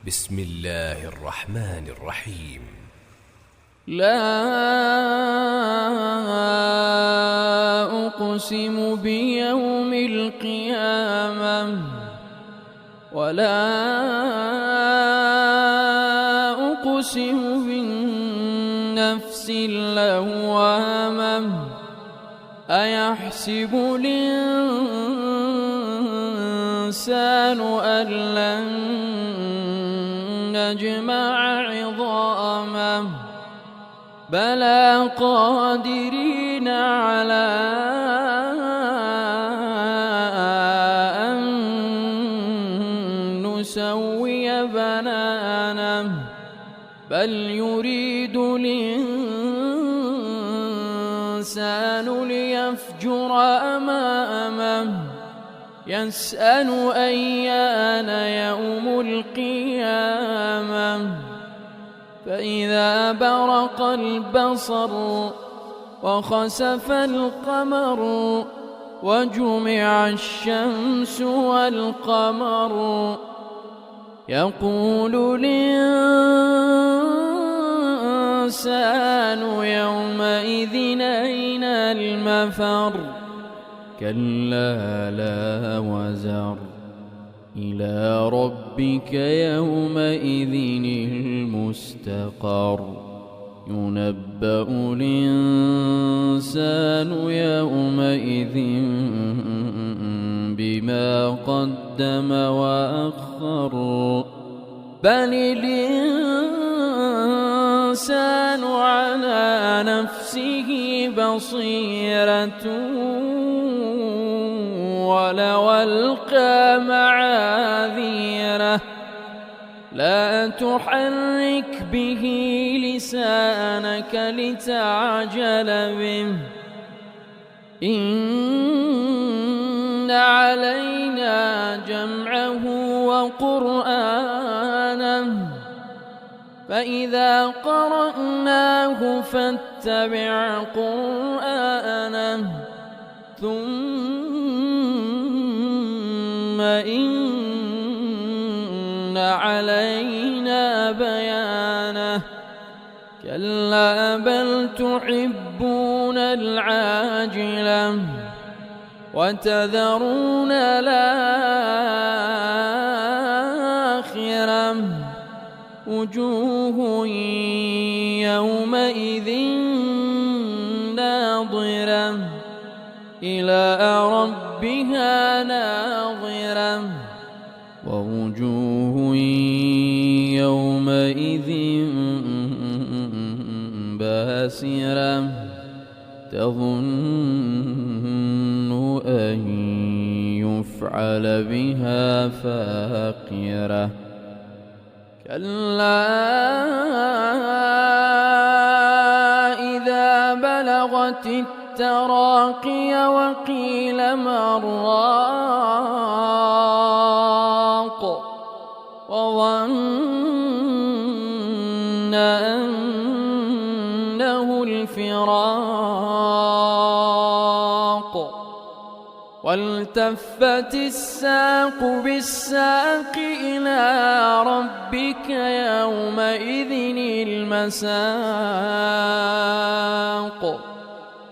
بسم الله الرحمن الرحيم. لا أقسم بيوم القيامة ولا أقسم بالنفس اللوامة أيحسب الإنسان أن لن نجمع عظامه بلى قادرين على أن نسوي بنانه بل يريد الإنسان ليفجر أمامه يسأل أيان يوم القيامة فإذا برق البصر وخسف القمر وجمع الشمس والقمر يقول الإنسان يومئذ أين المفر كلا لا وزر إلى ربك يومئذ المستقر ينبأ الإنسان يومئذ بما قدم وأخر بل الإنسان على نفسه بصيرة ولو ألقى معاذيره لا تحرك به لسانك لتعجل به إن علينا جمعه وقرآنه فإذا قرأناه فاتبع قرآنه ثم إن علينا بيانه كلا بل تحبون العاجلة وتذرون الآخرة وجوه يومئذ ناظرة إلى ربها ناظرة ووجوه يومئذ باسرة تظن أن يفعل بها فاقرة كلا إذا بلغت التراقي وقيل من راق وظن أنه الفراق والتفت الساق بالساق إلى ربك يومئذ المساق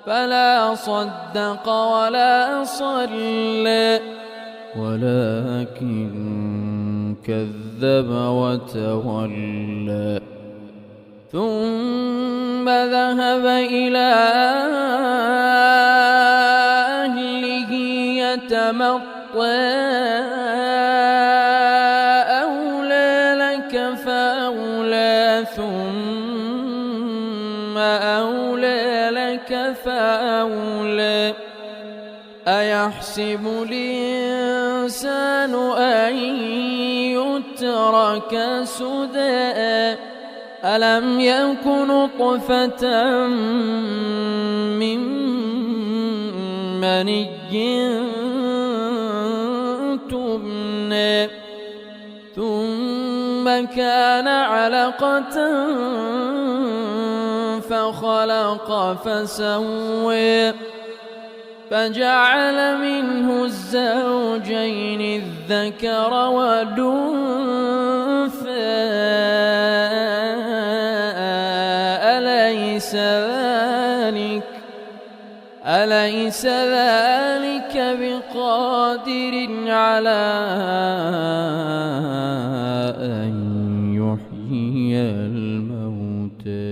فلا صدق ولا صلى ولكن كذب وتولى ثم ذهب إلى أهله يتمطى أولى لك فأولى ثم أولى لك فأولى أيحسب الإنسان أن يترك سدى ألم يك نطفة من مني تمنى ثم كان علقة فخلق فسوى فجعل منه الزوجين الذكر والأنثى أليس ذلك بقادر على أن يحيي الموتى